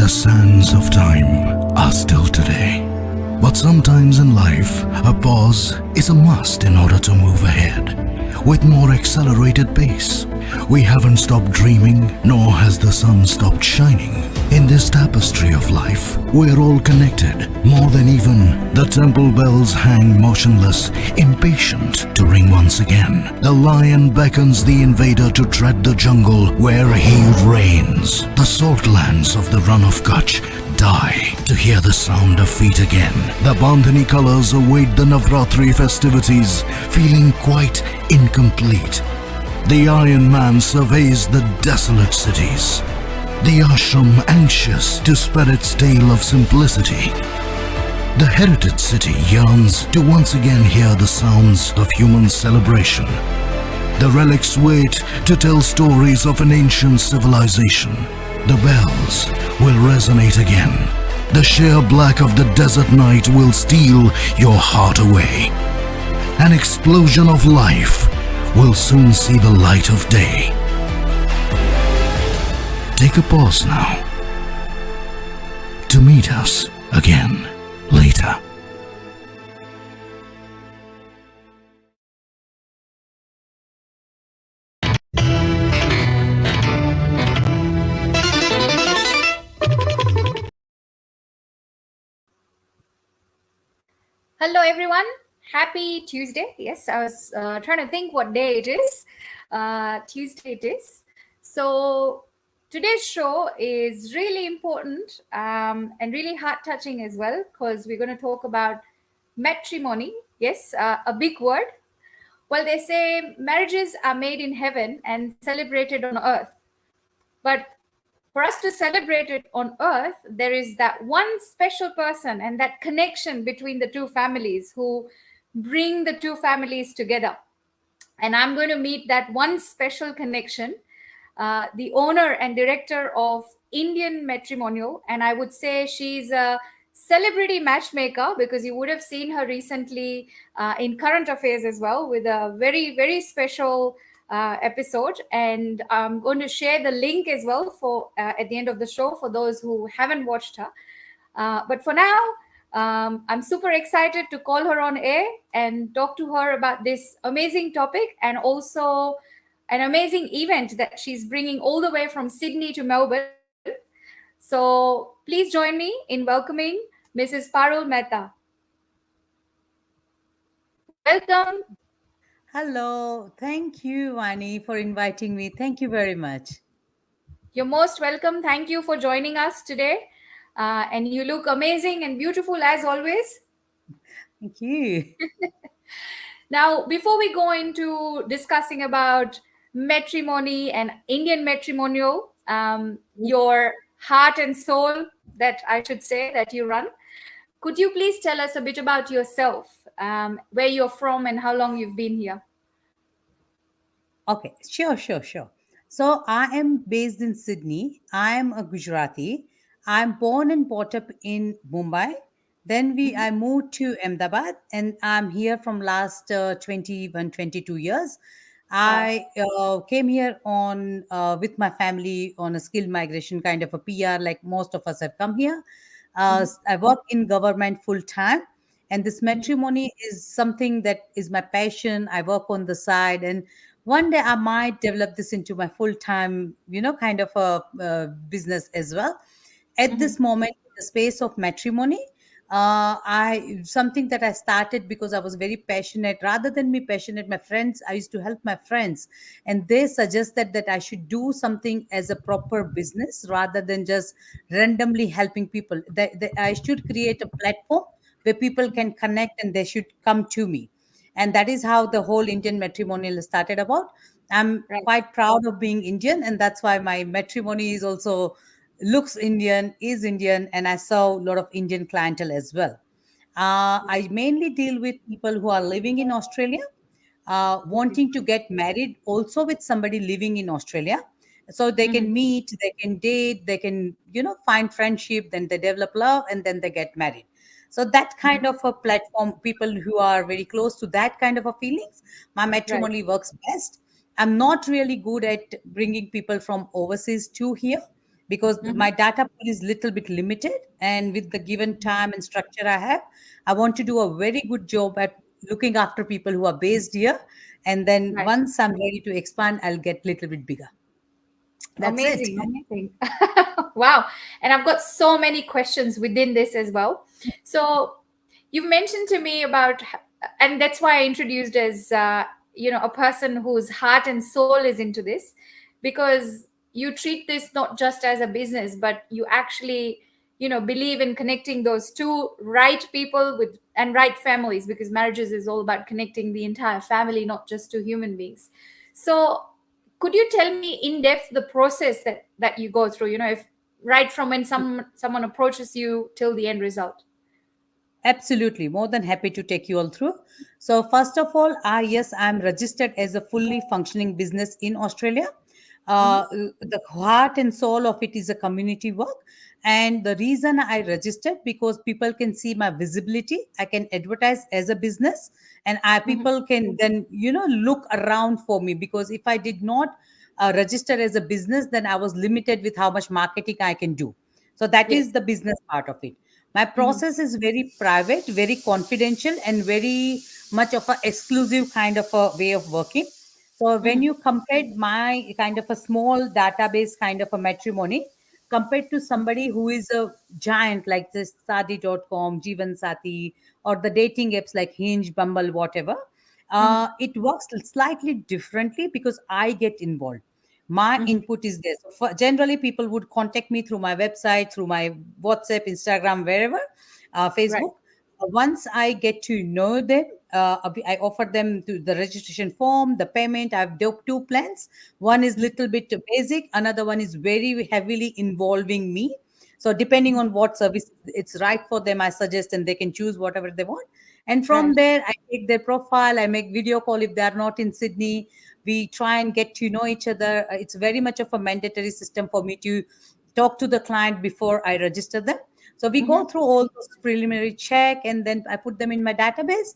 The sands of time are still today. But sometimes in life, a pause is a must in order to move ahead with more accelerated pace. We haven't stopped dreaming, nor has the sun stopped shining. In this tapestry of life, we're all connected. More than even the temple bells hang motionless, impatient to ring once again. The lion beckons the invader to tread the jungle where he reigns. The salt lands of the run of Kutch die to hear the sound of feet again. The Bandhani colors await the Navratri festivities, feeling quite incomplete. The Iron Man surveys the desolate cities. The ashram anxious to spread its tale of simplicity. The heritage city yearns to once again hear the sounds of human celebration. The relics wait to tell stories of an ancient civilization. The bells will resonate again. The sheer black of the desert night will steal your heart away. An explosion of life will soon see the light of day. Take a pause now to meet us again later. Hello everyone, happy Tuesday. Yes, I was trying to think what day it is. Tuesday it is. So today's show is really important and really heart-touching as well, because we're going to talk about matrimony. Yes, a big word. Well, they say marriages are made in heaven and celebrated on earth. But for us to celebrate it on earth, there is that one special person and that connection between the two families who bring the two families together. And I'm going to meet that one special connection, the owner and director of Indian Matrimonial. And I would say she's a celebrity matchmaker, because you would have seen her recently in Current Affairs as well, with a very, very special episode. And I'm going to share the link as well for at the end of the show for those who haven't watched her. But for now, I'm super excited to call her on air and talk to her about this amazing topic, and also an amazing event that she's bringing all the way from Sydney to Melbourne. So please join me in welcoming Mrs. Parul Mehta. Welcome. Hello. Thank you, Vani, for inviting me. Thank you very much. You're most welcome. Thank you for joining us today. And you look amazing and beautiful as always. Thank you. Now, before we go into discussing about matrimony and Indian matrimonial, your heart and soul, that I should say, that you run, could you please tell us a bit about yourself, where you're from and how long you've been here? Okay, sure. So I am based in Sydney. I am a Gujarati. I'm born and brought up in Mumbai. Then I moved to Ahmedabad, and I'm here from last 21, 22 years. I came here on with my family on a skilled migration kind of a PR, like most of us have come here. I work in government full time, and this matrimony is something that is my passion. I work on the side, and one day I might develop this into my full time, kind of a business as well. At this moment, in the space of matrimony, I something that I started because I was very passionate. Rather than me passionate, my friends, I used to help my friends, and they suggested that I should do something as a proper business rather than just randomly helping people. That I should create a platform where people can connect and they should come to me, and that is how the whole Indian matrimonial started about. I'm quite proud of being Indian, and that's why my matrimony is also looks Indian, is Indian, and I saw a lot of Indian clientele as well. I mainly deal with people who are living in Australia, wanting to get married also with somebody living in Australia. So they can meet, they can date, they can, find friendship, then they develop love, and then they get married. So that kind of a platform, people who are very close to that kind of a feelings, my matrimony works best. I'm not really good at bringing people from overseas to here, because Mhm. my data pool is little bit limited, and with the given time and structure I have, I want to do a very good job at looking after people who are based here, and then Right. once I'm ready to expand, I'll get little bit bigger. That's it. Amazing, amazing. Wow. And I've got so many questions within this as well. So you've mentioned to me about, and that's why I introduced as, a person whose heart and soul is into this, because you treat this not just as a business, but you actually, believe in connecting those two right people with and right families, because marriages is all about connecting the entire family, not just two human beings. So could you tell me in depth the process that you go through, if right from when someone approaches you till the end result? Absolutely, more than happy to take you all through. So, first of all, yes, I'm registered as a fully functioning business in Australia. Hmm. The heart and soul of it is a community work, and the reason I registered because people can see my visibility. I can advertise as a business, and Hmm. people can then look around for me, because if I did not register as a business, then I was limited with how much marketing I can do. So that is Yes. the business part of it. My Hmm. process is very private, very confidential, and very much of an exclusive kind of a way of working. So when Hmm. you compared my kind of a small database kind of a matrimony compared to somebody who is a giant like this Sadi.com, Jeevan Sati, or the dating apps like Hinge, Bumble, whatever, Hmm. it works slightly differently because I get involved. My Hmm. input is there. So generally, people would contact me through my website, through my WhatsApp, Instagram, wherever, Right. Facebook. Once I get to know them, I offer them to the registration form, the payment. I have two plans. One is little bit basic. Another one is very heavily involving me. So depending on what service it's right for them, I suggest, and they can choose whatever they want. And from Right. there, I take their profile. I make video call if they are not in Sydney. We try and get to know each other. It's very much of a mandatory system for me to talk to the client before I register them. So we go Hmm. through all those preliminary check, and then I put them in my database,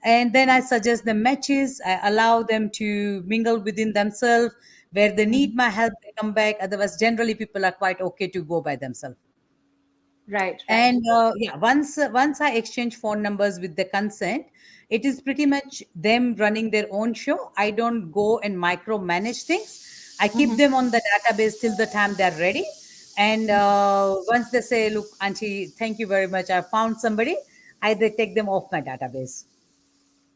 and then I suggest them matches. I allow them to mingle within themselves. Where they Hmm. need my help, they come back. Otherwise, generally people are quite okay to go by themselves. Right. Right. And yeah, once I exchange phone numbers with the consent, it is pretty much them running their own show. I don't go and micromanage things. I keep Hmm. them on the database till the time they're ready. And once they say, "Look, Auntie, thank you very much. I found somebody," I they take them off my database.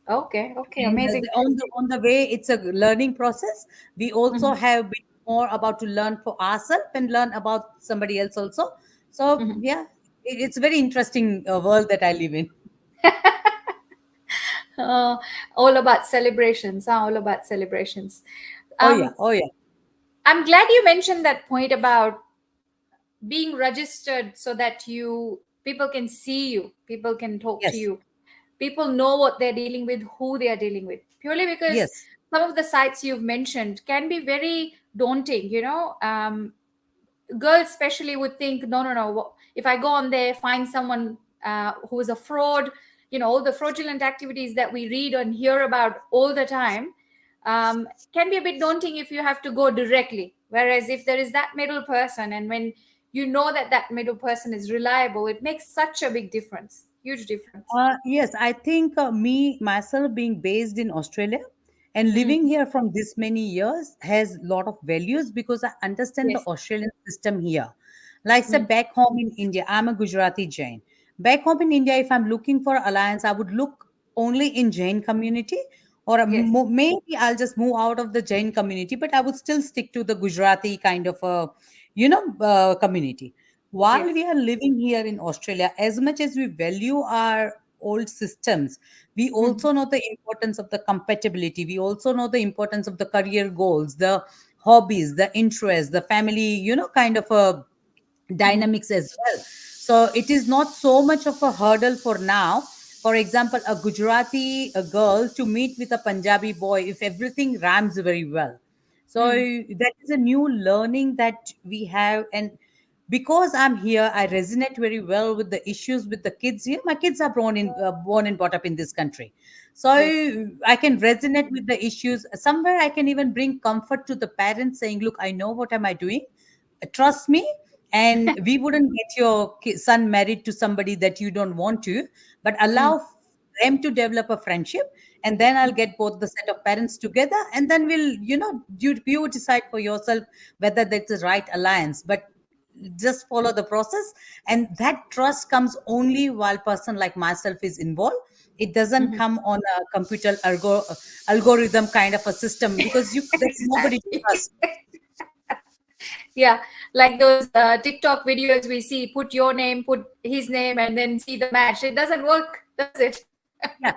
Okay. Okay. And Amazing. on the way, it's a learning process. We also Hmm. have been more about to learn for ourselves and learn about somebody else also. So Hmm. yeah, it's a very interesting world that I live in. uh, all about celebrations, huh? All about celebrations. Oh yeah, um oh yeah. I'm glad you mentioned that point about being registered, so that you people can see you, people can talk to Yes, you, people know what they're dealing with, who they are dealing with, purely because yes. some of the sites you've mentioned can be very daunting, girls especially would think, no, no, no, if I go on there, find someone who is a fraud, all the fraudulent activities that we read and hear about all the time, can be a bit daunting if you have to go directly. Whereas if there is that middle person, and when you know that that middle person is reliable, it makes such a big difference, huge difference. Yes, I think me myself being based in Australia and Mhm. living here from this many years has a lot of values because I understand the Yes. Australian system here. Like say Mhm. back home in India, I'm a Gujarati Jain. Back home in India, if I'm looking for alliance, I would look only in Jain community, or Yes. maybe I'll just move out of the Jain community, but I would still stick to the Gujarati kind of a community. While Yes. we are living here in Australia, as much as we value our old systems, we Mhm. also know the importance of the compatibility. We also know the importance of the career goals, the hobbies, the interests, the family, kind of a Mhm. dynamics as well. So it is not so much of a hurdle for now. For example, a Gujarati a girl to meet with a Punjabi boy if everything rams very well. So Mm. that is a new learning that we have. And because I'm here, I resonate very well with the issues with the kids here. My kids are born and brought up in this country, so Yes. I can resonate with the issues. Somewhere I can even bring comfort to the parents, saying, "Look, I know what am I doing. trust me, and we wouldn't get your son married to somebody that you don't want to, but Mm. allow them to develop a friendship, and then I'll get both the set of parents together, and then we'll, you decide for yourself whether that's the right alliance. But just follow the process, and that trust comes only while person like myself is involved. It doesn't Mhm. come on a computer algorithm kind of a system, because you there's nobody to Exactly. trust. Yeah, like those TikTok videos we see, put your name, put his name, and then see the match. It doesn't work, does it? Yeah,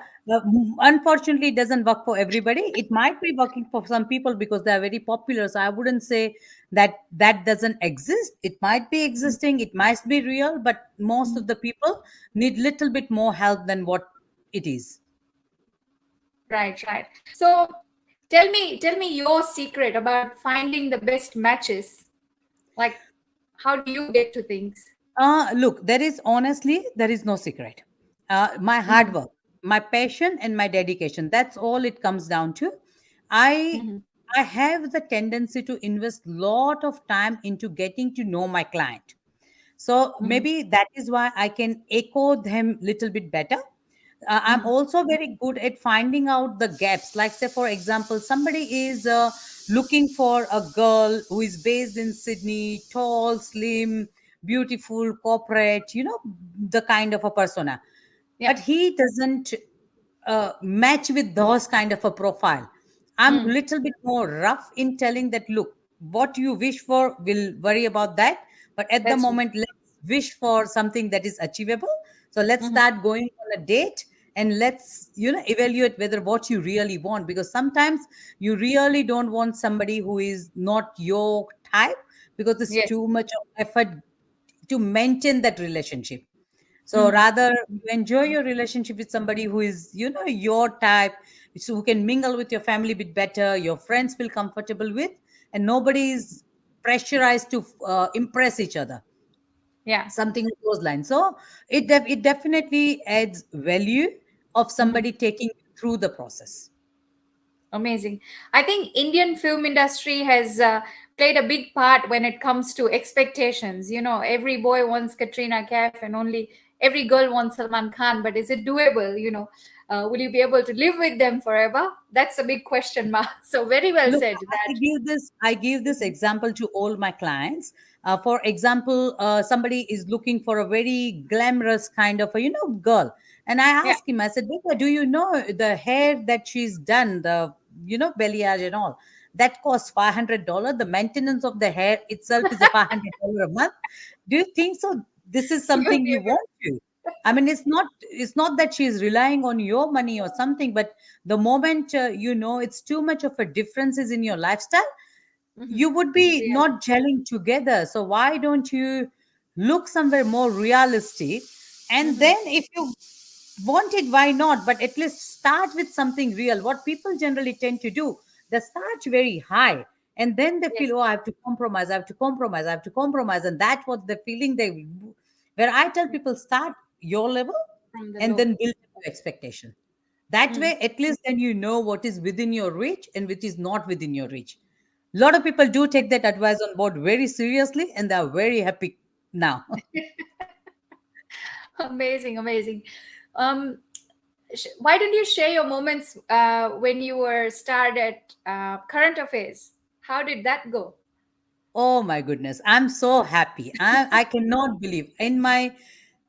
unfortunately, it doesn't work for everybody. It might be working for some people because they are very popular. So I wouldn't say that that doesn't exist. It might be existing, it might be real, but most of the people need little bit more help than what it is. Right, right. So tell me your secret about finding the best matches. Like, how do you get to things? Look, there is no secret. My hard Mhm, work, my passion, and my dedication. That's all it comes down to. I mhm, I have the tendency to invest lot of time into getting to know my client. So mhm, maybe that is why I can echo them little bit better. I'm mhm. also very good at finding out the gaps. Like, say, for example, somebody is looking for a girl who is based in Sydney, tall, slim, beautiful, corporate, the kind of a persona. Yeah. But he doesn't match with those kind of a profile. I'm Mm. little bit more rough in telling that, look, what you wish for, we'll worry about that. But at the That's true. moment, let's wish for something that is achievable. So let's Mhm. start going on a date, and let's, evaluate whether what you really want, because sometimes you really don't want somebody who is not your type, because it's Yes. too much of effort to maintain that relationship. So Mhm. rather, you enjoy your relationship with somebody who is, your type, so who can mingle with your family a bit better, your friends feel comfortable with, and nobody is pressurized to impress each other. Yeah. Something along those lines. So it definitely adds value of Mhm. somebody taking you through the process. Amazing. I think Indian film industry has played a big part when it comes to expectations. Every boy wants Katrina Kaif, and only every girl wants Salman Khan. But is it doable? Will you be able to live with them forever? That's a big question mark. So very well Look, said. That. I give this example to all my clients. For example, somebody is looking for a very glamorous kind of a girl, and I Yeah. asked him. I said, "Beta, do you know the hair that she's done, the balayage and all that costs $500? The maintenance of the hair itself is a $500 a month. Do you think so? This is You'll something be you able. want to?" I mean, it's not that she's relying on your money or something, but the moment it's too much of a differences in your lifestyle, Mhm. you would be Yeah. not gelling together. So why don't you look somewhere more realistic, and Mhm. then if you want it, why not, but at least start with something real. What people generally tend to do, they start very high, and then they Yes. feel, oh, I have to compromise, I have to compromise, I have to compromise, and that's what the feeling they, where I tell people, start your level From the and low. then build your expectation. That Mm. way, at least then you know what is within your reach and which is not within your reach. A lot of people do take that advice on board very seriously, and they are very happy now. Amazing, amazing. Um, why don't you share your moments when you were starred at Current Affairs? How did that go? Oh my goodness, I'm so happy. I cannot believe in my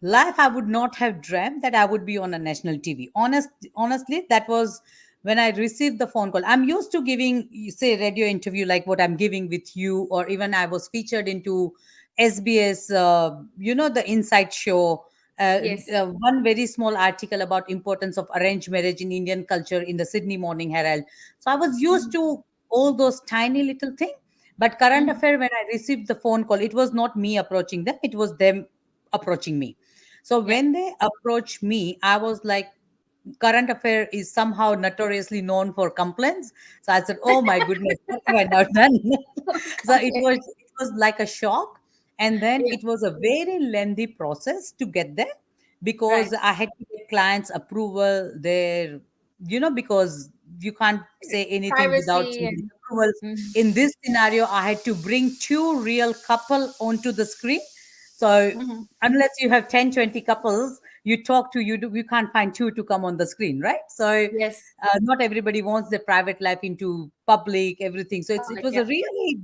life I would not have dreamt that I would be on a national TV. Honestly, that was when I received the phone call. I'm used to giving, you say, radio interview like what I'm giving with you, or even I was featured into SBS, the Insight Show. Yes. One very small article about importance of arranged marriage in Indian culture in the Sydney Morning Herald. So I was used Mhm, to all those tiny little things. But current mhm. affair, when I received the phone call, it was not me approaching them, it was them approaching me. So Yeah. when they approached me, I was like, current affair is somehow notoriously known for complaints. So I said, oh my goodness, what have I now done? Who's So it complaint? was it was like a shock. And then Yeah. it was a very lengthy process to get there, because Right. I had to get clients approval there, because you can't say anything without Privacy somebody's and approvals. Mhm. In this scenario, I had to bring two real couple onto the screen. So Mhm. unless you have 10, 20 couples, you talk to, you can't find two to come on the screen, right? So Yes. not everybody wants their private life into public, everything. So it Public. was Yeah. a really,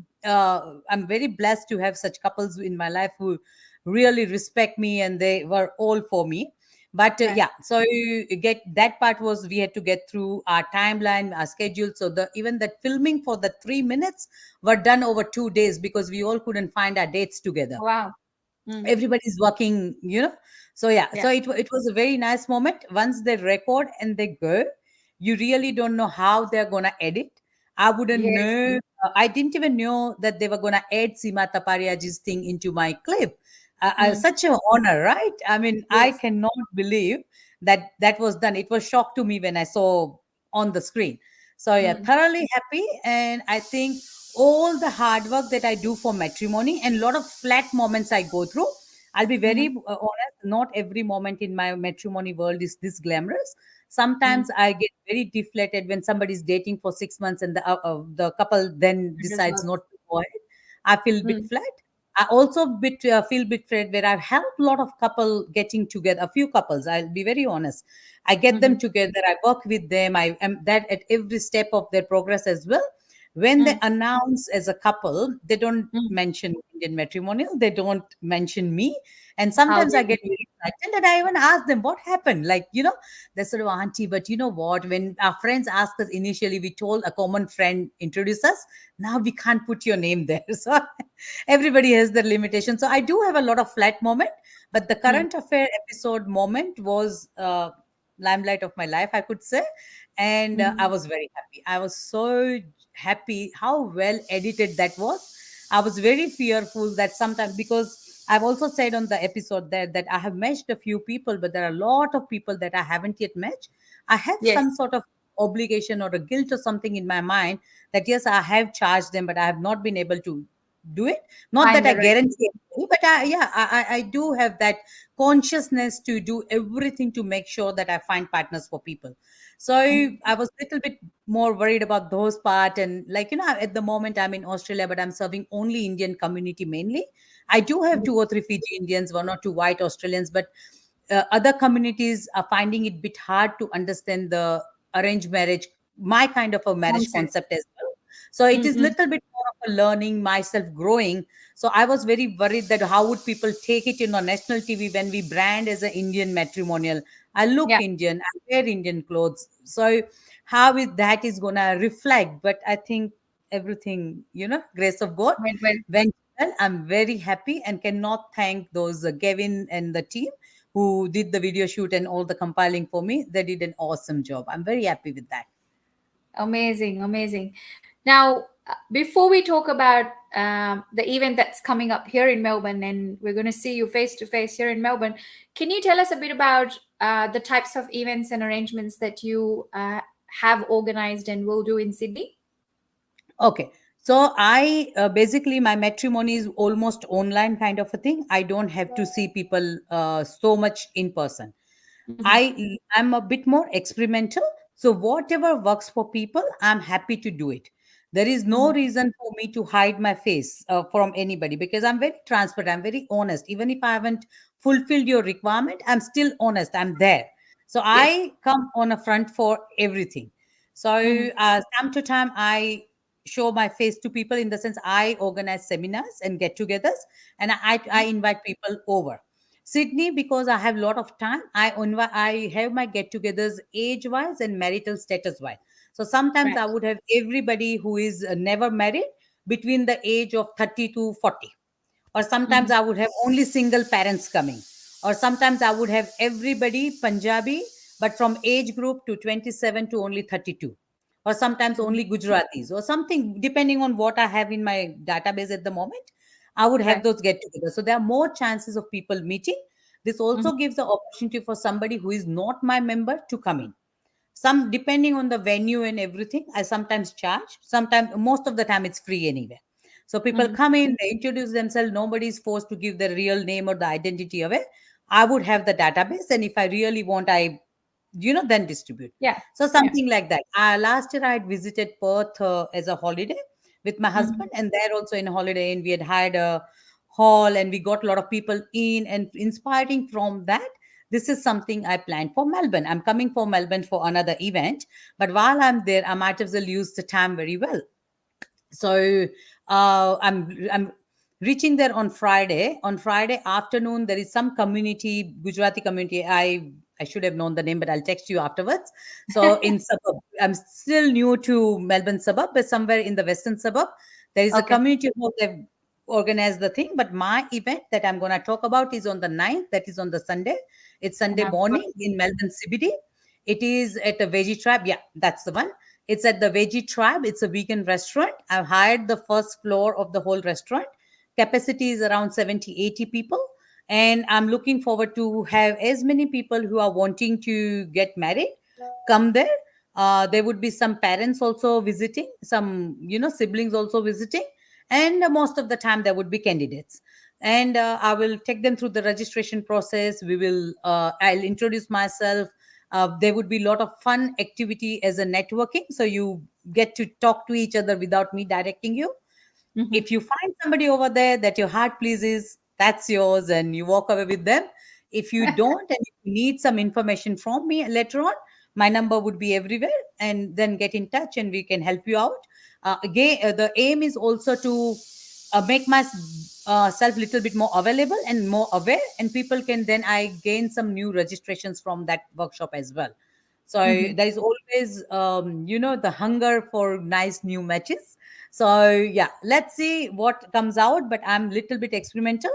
I'm very blessed to have such couples in my life who really respect me, and they were all for me. But Right. yeah, so you get that part was we had to get through our timeline, our schedule. So the even that filming for the 3 minutes were done over 2 days because we all couldn't find our dates together. Wow. Mm. Everybody's working. So yeah, Yeah. so it was a very nice moment. Once they record and they go, you really don't know how they're gonna edit. I wouldn't Yes. know. I didn't even know that they were gonna add Sima Tapariaji's thing into my clip. Mm. Such an honor, right? I mean, I Yes. cannot believe that that was done. It was shock to me when I saw on the screen. So yeah, Mm. thoroughly happy. And I think all the hard work that I do for matrimony and a lot of flat moments I go through, I'll be Mhm. very honest, not every moment in my matrimony world is this glamorous. Mm. Sometimes I get very deflated when somebody's dating for 6 months and the couple then It just decides works. not to go ahead. I feel a bit Mm. flat. I also feel bit flat where I've helped a lot of couple getting together, a few couples. I'll be very honest. I get them Mhm. together. I work with them. I am that at every step of their progress as well. When they Mm. announce as a couple, they don't Mm. mention Indian matrimonial. They don't mention me. And How sometimes I they get very frightened and I even ask them what happened. Like, they sort of auntie, but you know what? When our friends asked us initially, we told a common friend introduce us. Now we can't put your name there. So everybody has their limitation. So I do have a lot of flat moment, but the Mm. current affair episode moment was limelight of my life, I could say. And I Mhm. was very happy. I was so happy how well edited that was. I was very fearful that sometimes, because I've also said on the episode there that I have matched a few people, but there are a lot of people that I haven't yet matched. I have some Yes. sort of obligation or a guilt or something in my mind that yes, I have charged them, but I have not been able to do it. Not Find that I the right guarantee people. it, but I do have that consciousness to do everything to make sure that I find partners for people. So Mhm. I was a little bit more worried about those part. And like, at the moment I'm in Australia, but I'm serving only Indian community mainly. I do have Mhm. 2 or 3 Fiji Indians, 1 or 2 white Australians, but other communities are finding it bit hard to understand the arranged marriage, my kind of a marriage Concept. concept as well. So it is Mm-mm. little bit more of a learning, myself growing. So I was very worried that how would people take it on national TV when we brand as an Indian matrimonial. I look Yeah. Indian, I wear Indian clothes. So how is that is gonna reflect? But I think everything, grace of God When went well. I'm very happy and cannot thank those Gavin and the team who did the video shoot and all the compiling for me. They did an awesome job. I'm very happy with that. amazing, amazing. Now, before we talk about the event that's coming up here in Melbourne, and we're going to see you face to face here in Melbourne, can you tell us a bit about the types of events and arrangements that you have organized and will do in Sydney? Okay. So I basically my matrimony is almost online kind of a thing. I don't have to see people so much in person. Mhm. I'm a bit more experimental. So whatever works for people, I'm happy to do it. There is no Mhm. reason for me to hide my face from anybody because I'm very transparent. I'm very honest. Even if I haven't fulfilled your requirement, I'm still honest. I'm there. So Yes. I come on a front for everything. So Mhm. time to time, I show my face to people in the sense I organize seminars and get-togethers, and I invite people over. Sydney, because I have a lot of time, I have my get-togethers age-wise and marital status-wise. So sometimes Right. I would have everybody who is never married between the age of 30 to 40. Or sometimes Mhm. I would have only single parents coming. Or sometimes I would have everybody Punjabi, but from age group to 27 to only 32. Or sometimes Mhm. only Gujaratis or something, depending on what I have in my database at the moment. I would have Right. those get together. So there are more chances of people meeting. This Mhm. also gives the opportunity for somebody who is not my member to come in. Some, depending on the venue and everything, I sometimes charge. Sometimes, most of the time, it's free anyway. So people Mhm. come in, they introduce themselves. Nobody is forced to give their real name or the identity away. I would have the database, and if I really want, I then distribute. Yeah. So Yeah. something like that. Last year I had visited Perth as a holiday with my Mhm. husband, and there also in a holiday, and we had hired a hall, and we got a lot of people in, and inspiring from that, this is something I planned for Melbourne. I'm coming for Melbourne for another event, but while I'm there, I might as well use the time very well. So I'm reaching there on Friday. On Friday afternoon, there is some community, Gujarati community. I should have known the name, but I'll text you afterwards. So in suburb, I'm still new to Melbourne suburb, but somewhere in the western suburb, there is a Okay. community hall. They've organized the thing. But my event that I'm going to talk about is on the 9th. That is on the Sunday. It's And Sunday I'm good. morning in Melbourne CBD. It is at a veggie tribe. Yeah, that's the one. It's at the Veggie Tribe. It's a vegan restaurant. I've hired the first floor of the whole restaurant. Capacity is around 70, 80 people. And I'm looking forward to have as many people who are wanting to get married come there. There would be some parents also visiting, some, siblings also visiting. And most of the time there would be candidates. And I will take them through the registration process. I'll introduce myself. There would be a lot of fun activity as a networking, so you get to talk to each other without me directing you. Mhm. If you find somebody over there that your heart pleases, that's yours, and you walk away with them. If you don't, and if you need some information from me later on, my number would be everywhere, and then get in touch and we can help you out. Again, the aim is also to make myself little bit more available and more aware, and people can then I gain some new registrations from that workshop as well. So Mhm. there is always the hunger for nice new matches. So yeah, let's see what comes out, but I'm little bit experimental.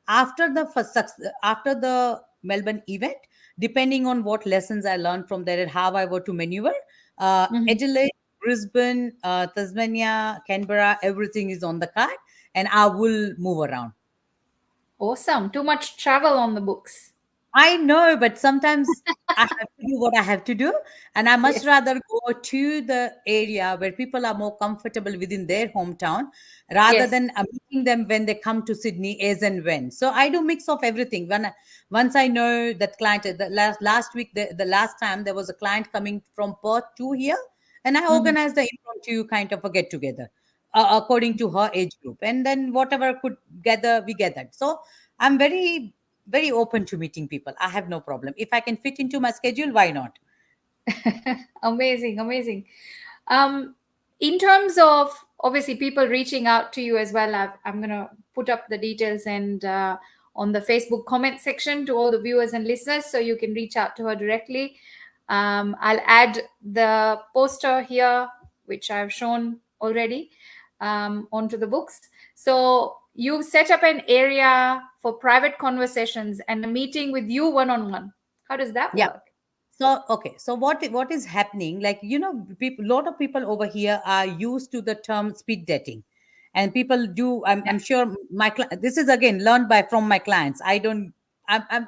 After the Melbourne event, depending on what lessons I learned from there and how I were to maneuver, Mhm. Adelaide, Brisbane, Tasmania, Canberra, everything is on the card, and I will move around. Awesome. Too much travel on the books. I know, but sometimes I have to do what I have to do. And I much Yes. rather go to the area where people are more comfortable within their hometown rather Yes. than meeting them when they come to Sydney as and when. So I do mix of everything. Once I know that client, last week, the last time there was a client coming from Perth to here, and I Mhm. organized the impromptu kind of a get together according to her age group. And then whatever could gather, we gathered. So I'm very open to meeting people. I have no problem. If I can fit into my schedule, why not? Amazing, amazing. Um, in terms of obviously people reaching out to you as well, I'm gonna put up the details and on the Facebook comment section to all the viewers and listeners, so you can reach out to her directly. I'll add the poster here, which I've shown already, onto the books. So you set up an area for private conversations and a meeting with you one on one. How does that Yeah. work? So okay, so what is happening? Like people, lot of people over here are used to the term speed dating, and people do. I'm sure this is again learned by from my clients. I'm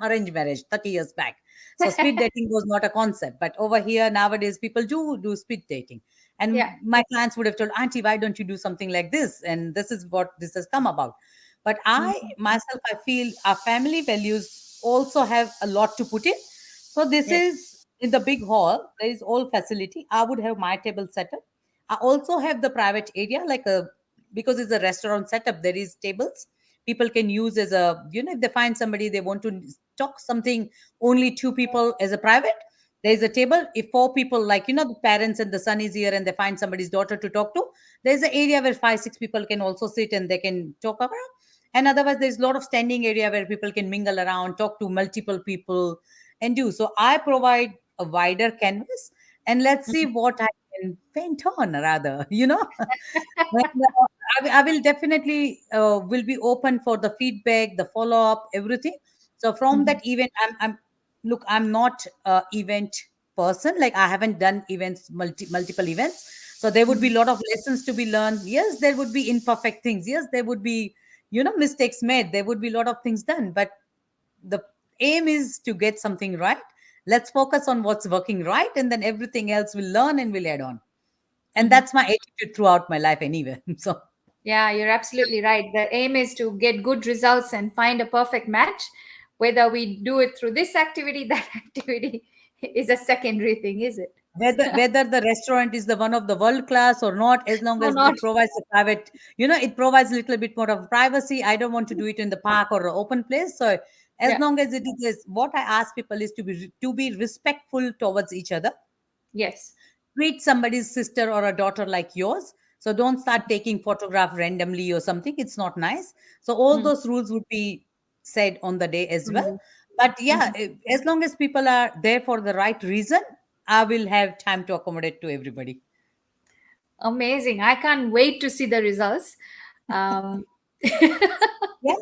arranged marriage 30 years back, so speed dating was not a concept. But over here nowadays, people do speed dating, and Yeah. my clients would have told, Auntie, why don't you do something like this? And this is what this has come about. But I Mhm. myself, I feel our family values also have a lot to put in. So this Yes. is in the big hall. There is all facility. I would have my table set up. I also have the private area, like a because it's a restaurant setup. There is tables people can use as a if they find somebody they want to talk something only two people as a private. There is a table. If four people, like the parents and the son is here and they find somebody's daughter to talk to, there's an area where five, six people can also sit and they can talk around. And otherwise, there's a lot of standing area where people can mingle around, talk to multiple people, and do. So I provide a wider canvas, and let's see Mhm. what I can paint on, rather. And, I will definitely will be open for the feedback, the follow up, everything. So from Mhm. that event, I'm not a event person. Like I haven't done events, multiple events. So there would be Mhm. a lot of lessons to be learned. Yes, there would be imperfect things. Yes, there would be mistakes made. There would be a lot of things done, but the aim is to get something right. Let's focus on what's working right, and then everything else will learn and will add on. And Mhm. that's my attitude throughout my life anyway. So Yeah, you're absolutely right. The aim is to get good results and find a perfect match, whether we do it through this activity, that activity. is a secondary thing, is it? Whether the restaurant is the one of the world class or not, as long No, as not. it provides a private, it provides a little bit more of privacy. I don't want to do it in the park or an open place. So as Yeah. long as it is, what I ask people is to be respectful towards each other. Yes. Treat somebody's sister or a daughter like yours. So don't start taking photograph randomly or something. It's not nice. So all Mm. those rules would be said on the day as well. Mhm. But yeah, Mhm. as long as people are there for the right reason, I will have time to accommodate to everybody. Amazing. I can't wait to see the results. Um, Yeah,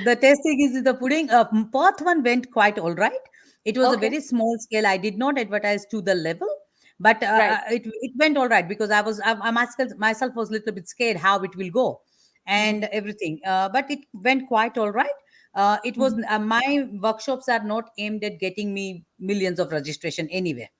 the tasting is in the pudding. Part one went quite all right. It was a okay. very small scale. I did not advertise to the level, but Right. it went all right because I myself was a little bit scared how it will go and Mhm. everything. But it went quite all right. It was Mhm. my workshops are not aimed at getting me millions of registration anyway.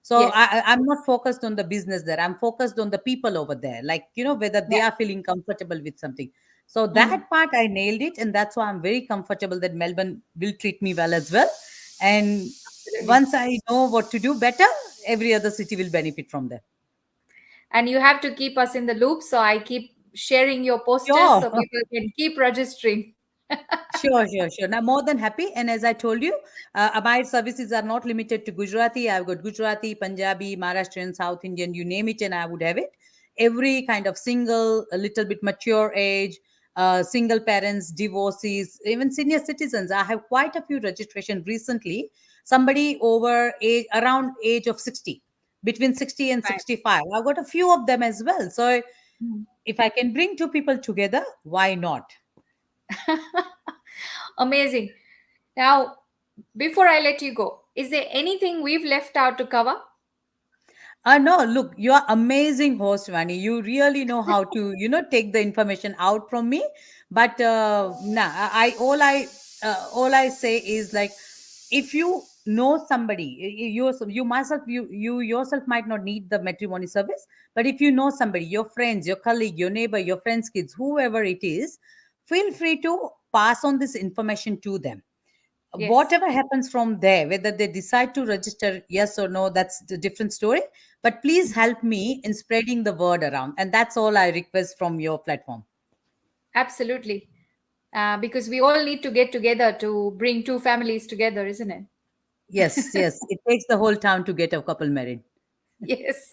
So Yes. I'm not focused on the business there. I'm focused on the people over there, like whether they Yeah. are feeling comfortable with something. So Mhm. that part I nailed it, and that's why I'm very comfortable that Melbourne will treat me well as well. And Absolutely. once I know what to do better, every other city will benefit from that. And you have to keep us in the loop. So I keep sharing your posters Sure. so people can keep registering. Sure, sure, sure. Now, more than happy. And as I told you, my services are not limited to Gujarati. I've got Gujarati, Punjabi, Maharashtrian, South Indian, you name it, and I would have it. Every kind of single, a little bit mature age, single parents, divorcees, even senior citizens. I have quite a few registration recently. Somebody over age, around age of 60, between 60 and Right. 65. I've got a few of them as well. So Mhm. if I can bring two people together, why not? Amazing. Now, before I let you go, is there anything we've left out to cover? No, look, you are amazing host, Vani. You really know how to, take the information out from me. But nah, all I say is like, if you know somebody, you myself, you yourself might not need the matrimony service, but if you know somebody, your friends, your colleague, your neighbor, your friends' kids, whoever it is, feel free to pass on this information to them. Yes. Whatever happens from there, whether they decide to register yes or no, that's the different story. But please help me in spreading the word around, and that's all I request from your platform. Absolutely. Because we all need to get together to bring two families together, isn't it? Yes, yes, it takes the whole town to get a couple married. Yes,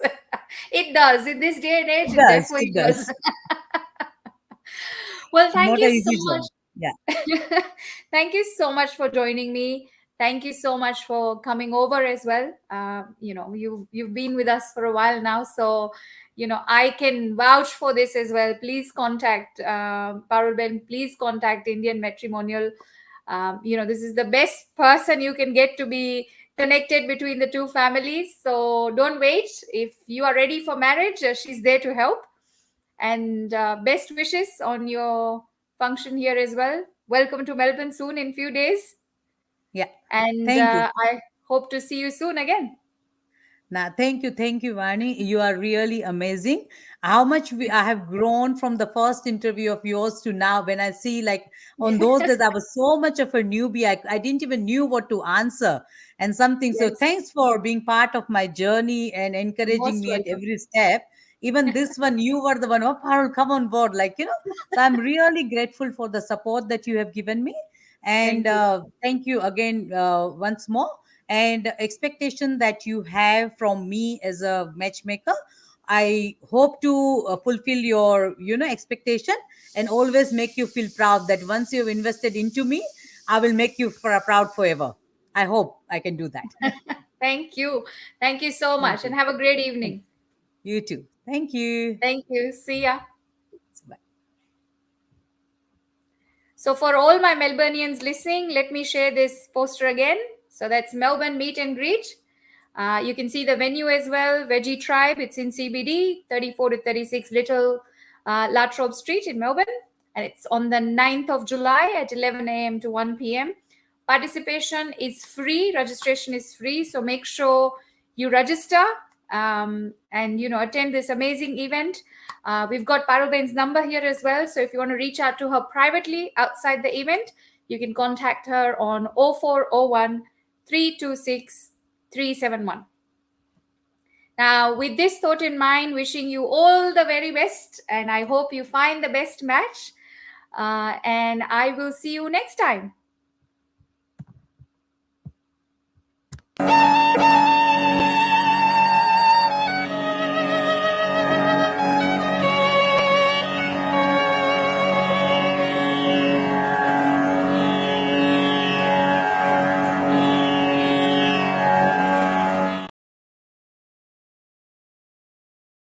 it does. In this day and age, It it does, definitely it does. does. Well, thank Not a you so easy much. job. Yeah. Thank you so much for joining me. Thank you so much for coming over as well. You've been with us for a while now, so I can vouch for this as well. Please contact Parul Ben. Please contact Indian Matrimonial. This is the best person you can get to be connected between the two families. So don't wait. If you are ready for marriage, she's there to help. And best wishes on your function here as well. Welcome to Melbourne soon in few days. Yeah. And Thank you. I hope to see you soon again. Nah, thank you, Vani. You are really amazing. How much I have grown from the first interview of yours to now. When I see, like, on those days, I was so much of a newbie. I didn't even knew what to answer and something. So Yes, thanks for being part of my journey and encouraging most me at welcome. every step. Even this one, you were the one. Oh, Parul, come on board. So I'm really grateful for the support that you have given me. And Thank you. thank you again once more, and expectation that you have from me as a matchmaker. I hope to fulfill your expectation, and always make you feel proud that once you've invested into me, I will make you proud forever. I hope I can do that. Thank you. Thank you so Thank much and you. have a great Thank evening. you. You too. Thank you. Thank you. See ya. Bye. So, for all my Melburnians listening, let me share this poster again. So, that's Melbourne Meet and Greet. You can see the venue as well, Veggie Tribe. It's in CBD, 34 to 36 Little Latrobe Street in Melbourne. And it's on the 9th of July at 11 a.m. to 1 p.m. Participation is free, registration is free. So, make sure you register and attend this amazing event. We've got Parulben's number here as well. So if you want to reach out to her privately outside the event, you can contact her on 0401 326 371. Now, with this thought in mind, wishing you all the very best, and I hope you find the best match. And I will see you next time.